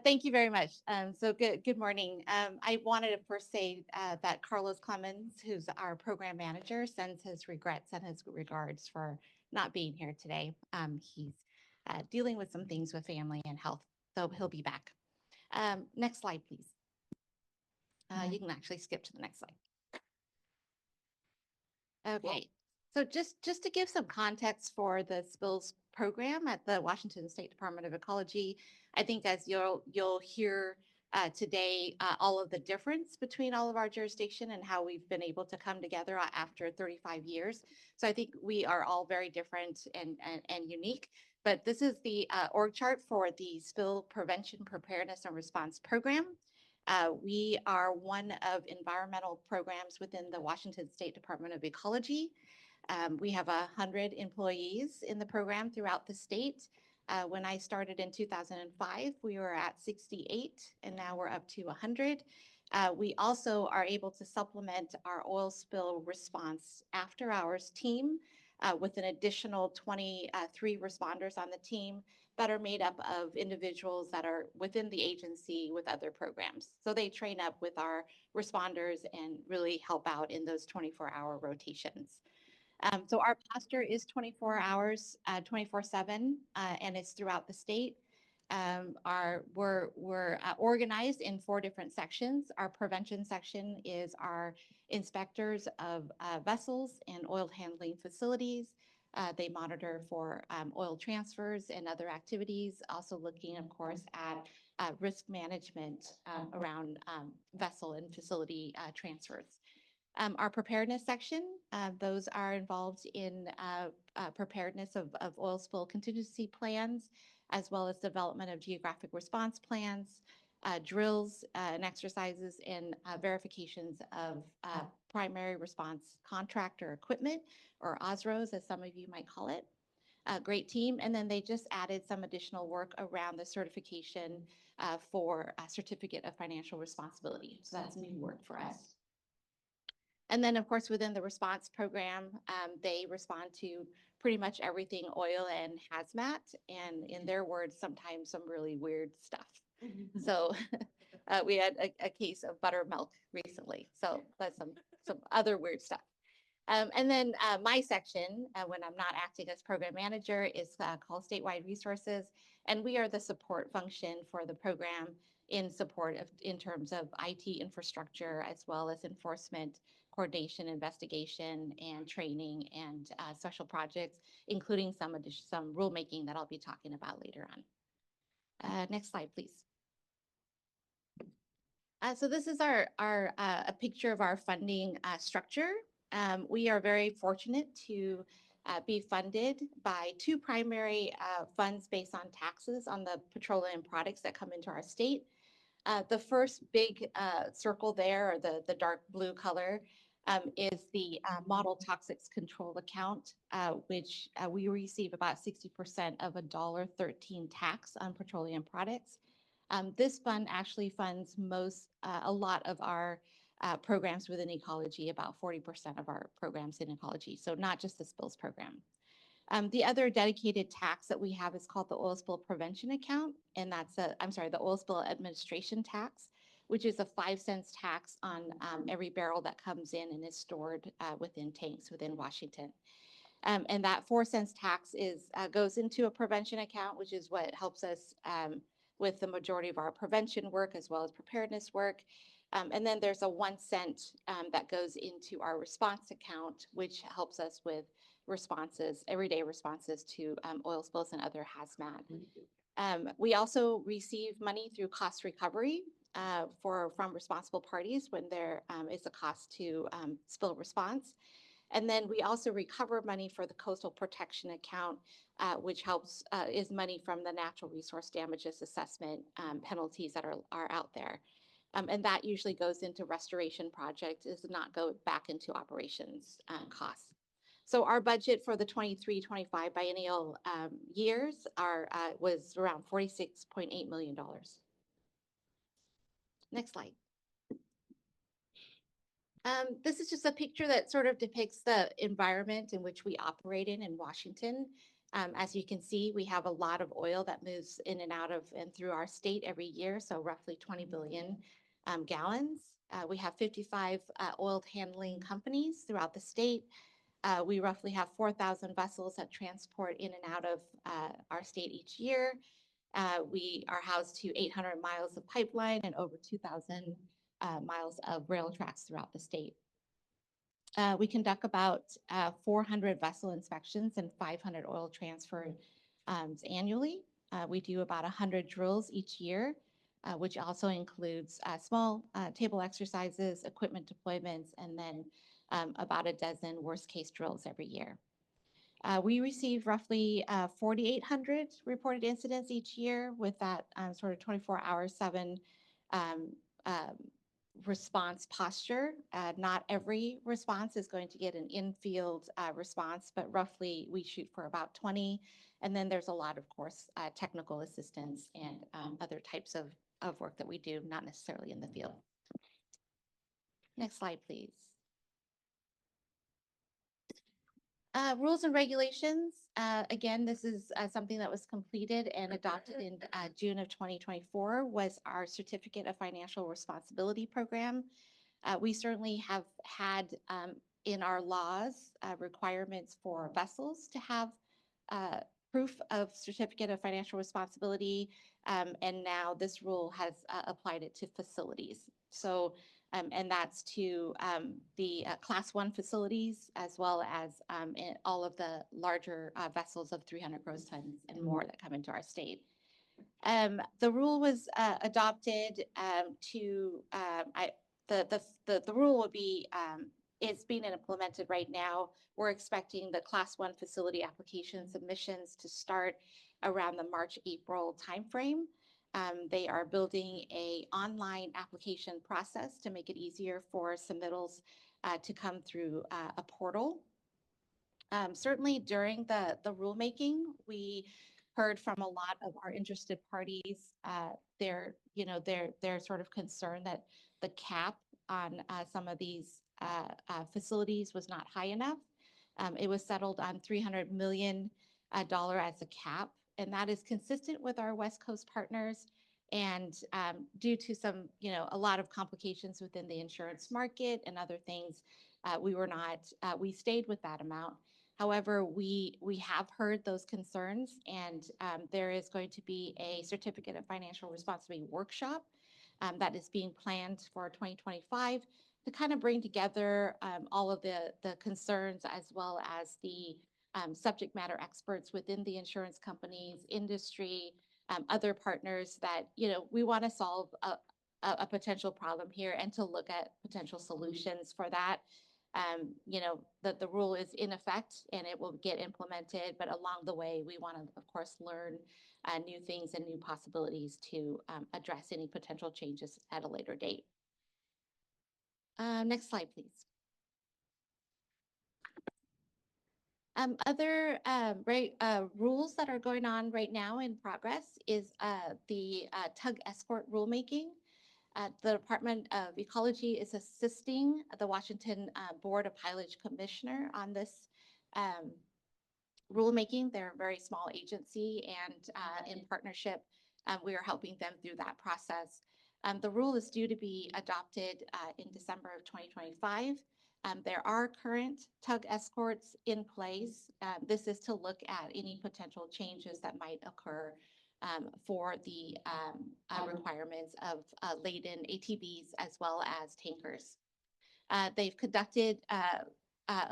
Thank you very much. So good morning. I wanted to first say that Carlos Clemens, who's our program manager, sends his regrets and his regards for not being here today. He's dealing with some things with family and health, so he'll be back. Next slide, please. You can actually skip to the next slide. Okay, so just to give some context for the spills program at the Washington State Department of Ecology, I think as you'll hear today, all of the difference between all of our jurisdiction and how we've been able to come together after 35 years. So I think we are all very different and unique. But this is the org chart for the Spill Prevention, Preparedness, and Response Program. We are one of environmental programs within the Washington State Department of Ecology. We have 100 employees in the program throughout the state. When I started in 2005, we were at 68, and now we're up to 100. We also are able to supplement our oil spill response after hours team with an additional 23 responders on the team that are made up of individuals that are within the agency with other programs. So they train up with our responders and really help out in those 24-hour rotations. So our posture is 24 hours, 24/7, and it's throughout the state. We're organized in 4 different sections. Our prevention section is our inspectors of vessels and oil handling facilities. They monitor for oil transfers and other activities, also looking, of course, at risk management around vessel and facility transfers. Our preparedness section, those are involved in preparedness of oil spill contingency plans, as well as development of geographic response plans, drills and exercises, and verifications of primary response contractor equipment, or OSROs, as some of you might call it. Great team. And then they just added some additional work around the certification for a certificate of financial responsibility. So that's new work for us. And then, of course, within the response program, they respond to pretty much everything oil and hazmat, and in their words, sometimes some really weird stuff. So we had a case of buttermilk recently. So that's some other weird stuff. And then my section, when I'm not acting as program manager, is called Statewide Resources, and we are the support function for the program in support of, in terms of IT infrastructure, as well as enforcement, coordination, investigation, and training, and special projects, including some rulemaking that I'll be talking about later on. Next slide, please. So this is a picture of our funding structure. We are very fortunate to be funded by 2 primary funds based on taxes on the petroleum products that come into our state. The first big circle there, or the dark blue color, is the model toxics control account, which we receive about 60% of a $1.13 tax on petroleum products. This fund actually funds a lot of our programs within ecology, about 40% of our programs in ecology, so not just the spills program. The other dedicated tax that we have is called the oil spill prevention account, and that's the oil spill administration tax, which is a 5 cents tax on every barrel that comes in and is stored within tanks within Washington. And that 4 cents tax goes into a prevention account, which is what helps us with the majority of our prevention work as well as preparedness work. And then there's a 1 cent that goes into our response account, which helps us with responses, everyday responses to oil spills and other hazmat. We also receive money through cost recovery from responsible parties when there is a cost to spill response. And then we also recover money for the coastal protection account, which is money from the natural resource damages assessment penalties that are out there. And that usually goes into restoration projects, does not go back into operations costs. So our budget for the 23-25 biennial years was around $46.8 million. Next slide. This is just a picture that sort of depicts the environment in which we operate in Washington. As you can see, we have a lot of oil that moves in and out of and through our state every year, so roughly 20 billion gallons. We have 55 oil handling companies throughout the state. We roughly have 4,000 vessels that transport in and out of our state each year. We are housed to 800 miles of pipeline and over 2,000 miles of rail tracks throughout the state. We conduct about 400 vessel inspections and 500 oil transfers annually. We do about 100 drills each year, which also includes small table exercises, equipment deployments, and then about a dozen worst-case drills every year. We receive roughly 4,800 reported incidents each year with that sort of 24-hour, 7 um, um, response posture. Not every response is going to get an in-field response, but roughly we shoot for about 20. And then there's a lot, of course, technical assistance and other types of work that we do, not necessarily in the field. Next slide, please. Rules and regulations. Again, this is something that was completed and adopted in June of 2024 was our Certificate of Financial Responsibility program. We certainly have had in our laws requirements for vessels to have proof of Certificate of Financial Responsibility, and now this rule has applied it to facilities. So and that's to the Class 1 facilities, as well as all of the larger vessels of 300 gross tons and more that come into our state. The rule was adopted the rule will be, it's being implemented right now. We're expecting the Class 1 facility application submissions to start around the March-April timeframe. They are building an online application process to make it easier for submittals to come through a portal. Certainly during the rulemaking, we heard from a lot of our interested parties. They're sort of concerned that the cap on some of these facilities was not high enough. It was settled on $300 million as a cap, and that is consistent with our West Coast partners. And due to some, a lot of complications within the insurance market and other things, we stayed with that amount. However, we have heard those concerns, and there is going to be a Certificate of Financial Responsibility workshop that is being planned for 2025 to kind of bring together all of the concerns as well as the subject matter experts within the insurance companies, industry, other partners that, we want to solve a potential problem here and to look at potential solutions for that. The rule is in effect and it will get implemented, but along the way, we want to, of course, learn new things and new possibilities to address any potential changes at a later date. Next slide, please. Other rules that are going on right now in progress is the tug escort rulemaking. The Department of Ecology is assisting the Washington Board of Pilotage Commissioner on this rulemaking. They're a very small agency, and in partnership, we are helping them through that process. The rule is due to be adopted in December of 2025. There are current tug escorts in place. This is to look at any potential changes that might occur for the requirements of laden ATVs as well as tankers. They've conducted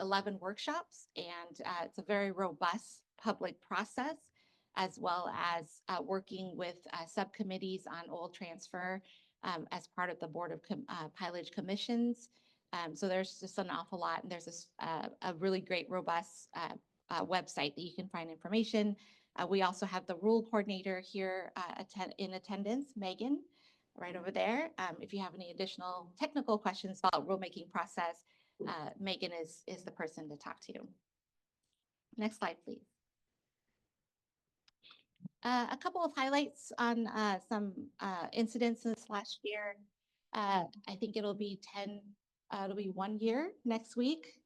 11 workshops, and it's a very robust public process, as well as working with subcommittees on oil transfer as part of the Board of Pilotage Commissions. So there's just an awful lot, and there's a really great, robust website that you can find information. We also have the rule coordinator here in attendance, Megan, right over there. If you have any additional technical questions about rulemaking process, Megan is the person to talk to. Next slide, please. A couple of highlights on some incidents this last year. I think it'll be 1 year next week,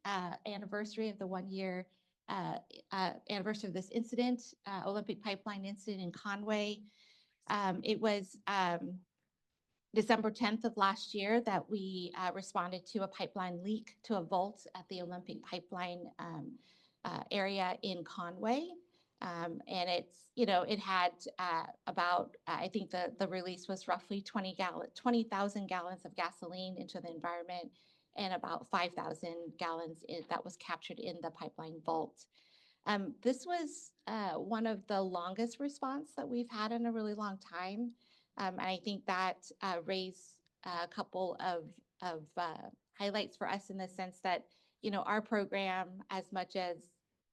anniversary of the 1 year anniversary of this incident, Olympic pipeline incident in Conway. It was December 10th of last year that we responded to a pipeline leak to a vault at the Olympic pipeline area in Conway. And it's, it had about, I think the release was roughly 20,000 gallons of gasoline into the environment and about 5,000 gallons that was captured in the pipeline vault. This was one of the longest response that we've had in a really long time. And I think that raised a couple of highlights for us in the sense that, our program, as much as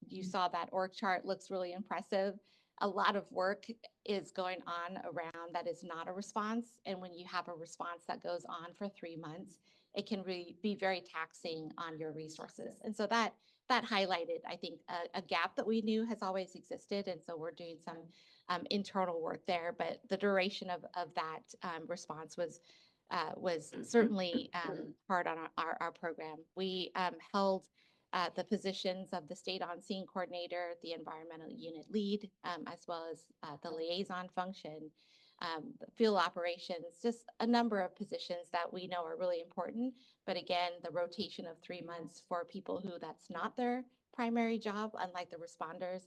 you saw that org chart looks really impressive, a lot of work is going on around that is not a response. And when you have a response that goes on for 3 months, it can really be very taxing on your resources. And so that highlighted, I think, a gap that we knew has always existed. And so we're doing some internal work there, but the duration of that response was certainly hard on our program. We held the positions of the state on-scene coordinator, the environmental unit lead, as well as the liaison function, field operations, just a number of positions that we know are really important. But again, the rotation of 3 months for people who that's not their primary job, unlike the responders,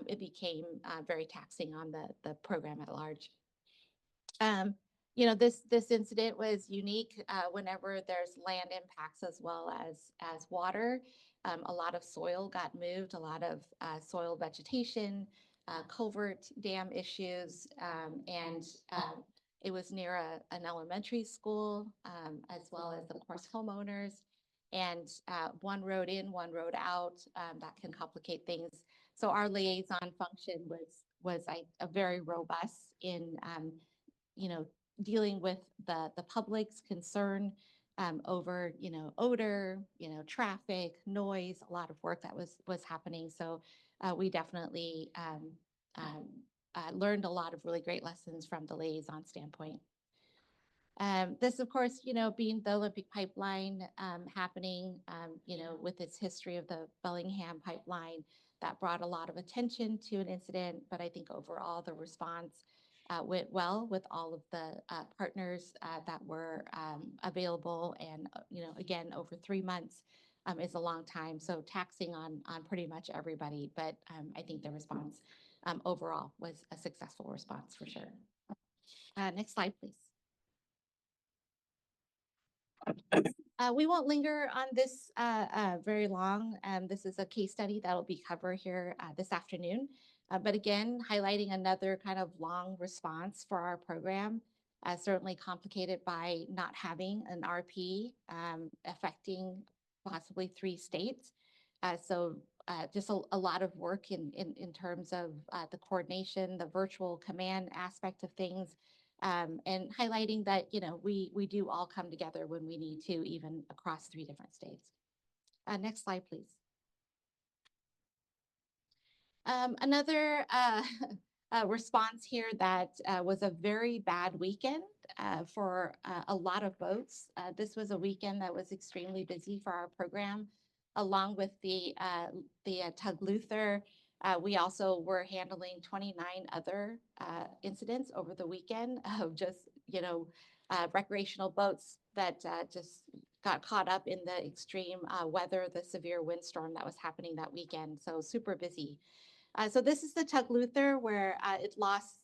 it became very taxing on the program at large. This incident was unique whenever there's land impacts as well as water. A lot of soil got moved, a lot of soil vegetation, culvert dam issues, and it was near an elementary school, as well as, of course, homeowners. And one road in, one road out, that can complicate things. So our liaison function was a very robust in, dealing with the public's concern over, odor, traffic, noise, a lot of work that was happening. So we definitely learned a lot of really great lessons from the liaison standpoint. This, of course, being the Olympic pipeline happening, with its history of the Bellingham pipeline, that brought a lot of attention to an incident. But I think overall the response went well with all of the partners that were available. And, again, over 3 months is a long time. So taxing on pretty much everybody. But I think the response overall was a successful response for sure. Next slide, please. We won't linger on this very long. This is a case study that will be covered here this afternoon. But again, highlighting another kind of long response for our program, certainly complicated by not having an RP affecting possibly 3 states. So just a lot of work in terms of the coordination, the virtual command aspect of things. And highlighting that, we do all come together when we need to, even across 3 different states. Next slide, please. Another response here that was a very bad weekend for a lot of boats. This was a weekend that was extremely busy for our program, along with the Tug Luther. We also were handling 29 other incidents over the weekend of just, recreational boats that just got caught up in the extreme weather, the severe windstorm that was happening that weekend. So super busy. So this is the Tug Luther, where it lost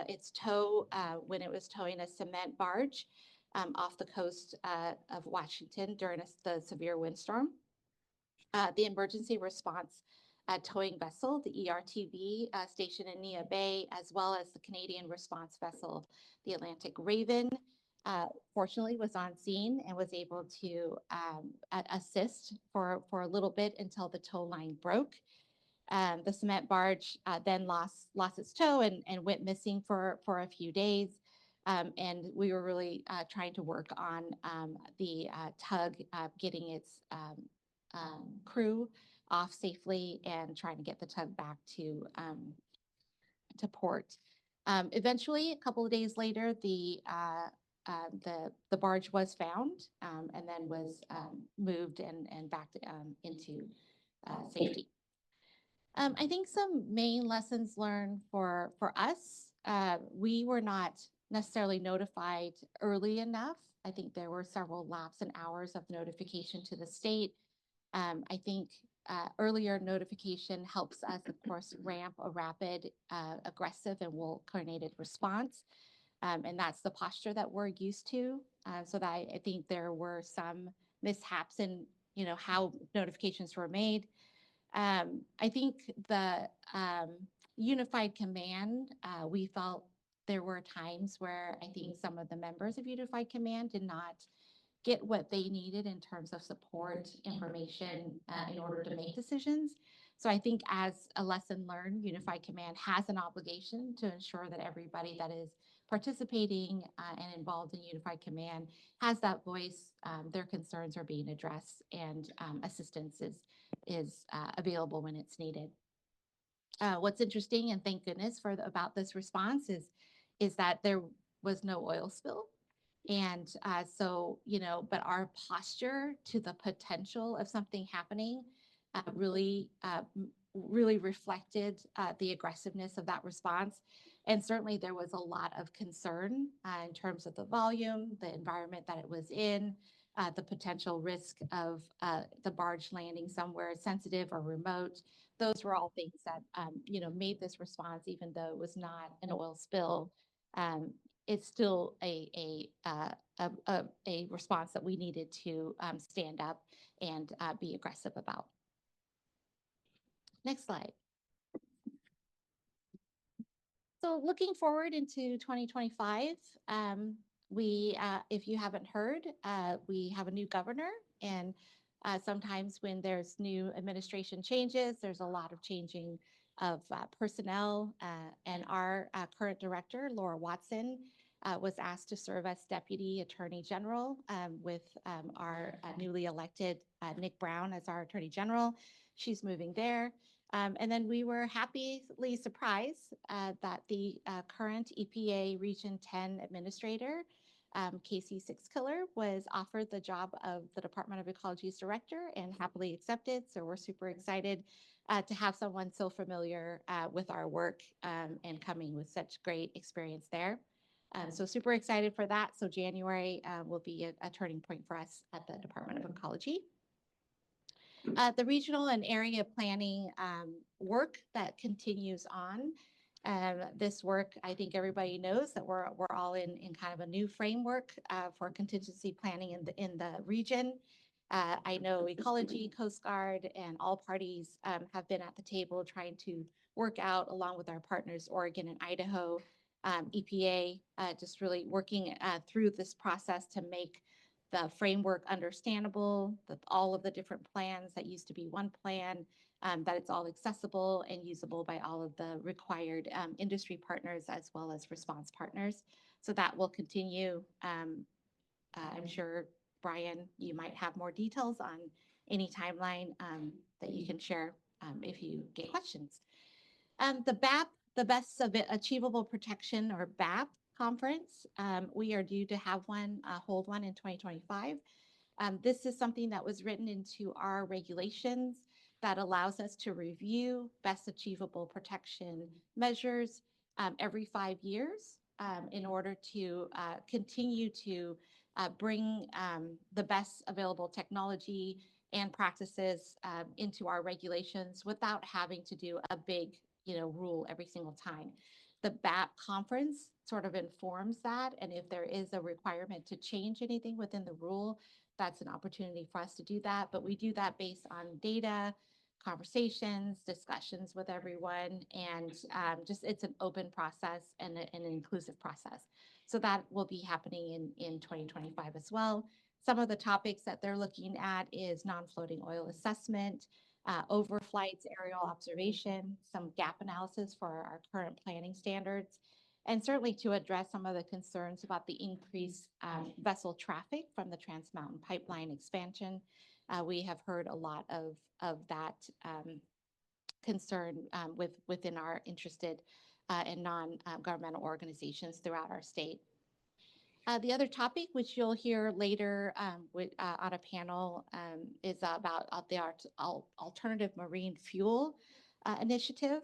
its tow when it was towing a cement barge off the coast of Washington during the severe windstorm. The emergency response towing vessel, the ERTV, stationed in Nia Bay, as well as the Canadian response vessel, the Atlantic Raven, fortunately was on scene and was able to assist for a little bit until the tow line broke. The cement barge then lost its tow and went missing for a few days. And we were really trying to work on the tug getting its crew off safely and trying to get the tug back to port. Eventually, a couple of days later, the barge was found and then was moved and back into safety. I think some main lessons learned for us, we were not necessarily notified early enough. I think there were several lapse in hours of notification to the state. I think earlier notification helps us, of course, ramp a rapid, aggressive, and well coordinated response. And that's the posture that we're used to. So that I think there were some mishaps in, how notifications were made. I think the unified command, we felt there were times where I think some of the members of unified command did not get what they needed in terms of support, information in order to make decisions. So I think as a lesson learned, Unified Command has an obligation to ensure that everybody that is participating and involved in Unified Command has that voice. Their concerns are being addressed, and assistance is available when it's needed. What's interesting, and thank goodness for about this response, is that there was no oil spill. And so, but our posture to the potential of something happening really reflected the aggressiveness of that response. And certainly there was a lot of concern in terms of the volume, the environment that it was in, the potential risk of the barge landing somewhere sensitive or remote. Those were all things that, made this response, even though it was not an oil spill, um, it's still a response that we needed to stand up and be aggressive about. Next slide. So looking forward into 2025, if you haven't heard, we have a new governor, and sometimes when there's new administration changes, there's a lot of changing of personnel. And our current director, Laura Watson, was asked to serve as Deputy Attorney General with our newly elected Nick Brown as our Attorney General. She's moving there. And then we were happily surprised that the current EPA Region 10 Administrator, Casey Sixkiller, was offered the job of the Department of Ecology's director and happily accepted. So we're super excited to have someone so familiar with our work and coming with such great experience there. So super excited for that. So January will be a turning point for us at the Department of Ecology. The regional and area planning work that continues on. This work, I think everybody knows that we're all in kind of a new framework for contingency planning in the region. I know Ecology, Coast Guard, and all parties have been at the table trying to work out, along with our partners, Oregon and Idaho, EPA, just really working through this process to make the framework understandable, all of the different plans that used to be one plan, that it's all accessible and usable by all of the required industry partners as well as response partners. So that will continue. I'm sure, Brian, you might have more details on any timeline that you can share if you get questions. The BAP, the Best Achievable Protection, or BAP conference, we are due to have hold one in 2025. This is something that was written into our regulations that allows us to review best achievable protection measures every 5 years in order to continue to bring the best available technology and practices into our regulations without having to do a big rule every single time. The BAP conference sort of informs that, and if there is a requirement to change anything within the rule, that's an opportunity for us to do that. But we do that based on data, conversations, discussions with everyone, and just it's an open process and an inclusive process. So that will be happening in 2025 as well. Some of the topics that they're looking at is non-floating oil assessment, overflights, aerial observation, some gap analysis for our current planning standards, and certainly to address some of the concerns about the increased vessel traffic from the Trans Mountain Pipeline expansion. We have heard a lot of that concern within our interested and non-governmental organizations throughout our state. The other topic, which you'll hear later on a panel, is about the alternative marine fuel initiative.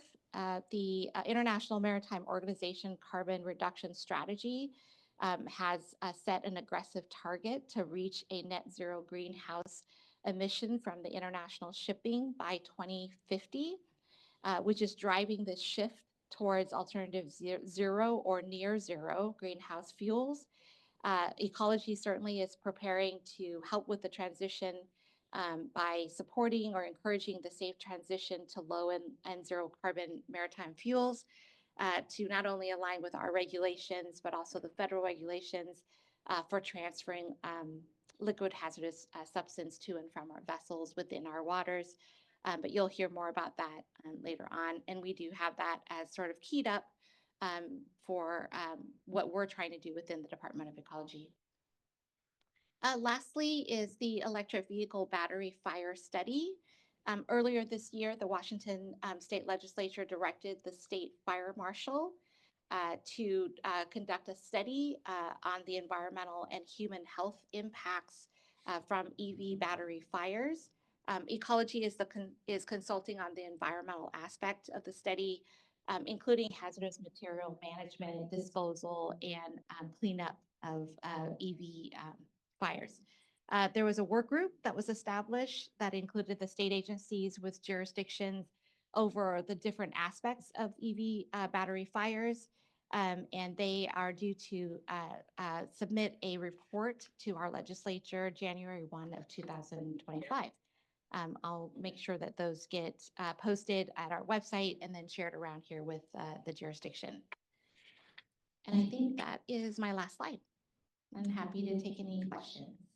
The International Maritime Organization Carbon Reduction Strategy has set an aggressive target to reach a net zero greenhouse emission from the international shipping by 2050, which is driving this shift towards alternative zero or near zero greenhouse fuels. Ecology certainly is preparing to help with the transition by supporting or encouraging the safe transition to low and zero carbon maritime fuels to not only align with our regulations, but also the federal regulations for transferring liquid hazardous substance to and from our vessels within our waters. But you'll hear more about that later on. And we do have that as sort of keyed up for what we're trying to do within the Department of Ecology. Lastly is the electric vehicle battery fire study. Earlier this year, the Washington State Legislature directed the state fire marshal to conduct a study on the environmental and human health impacts from EV battery fires. Ecology is consulting on the environmental aspect of the study, including hazardous material management, disposal, and cleanup of EV fires. There was a work group that was established that included the state agencies with jurisdictions over the different aspects of EV battery fires. And they are due to submit a report to our legislature January 1 of 2025. I'll make sure that those get posted at our website and then shared around here with the jurisdiction. And I think that is my last slide. I'm happy to take any questions.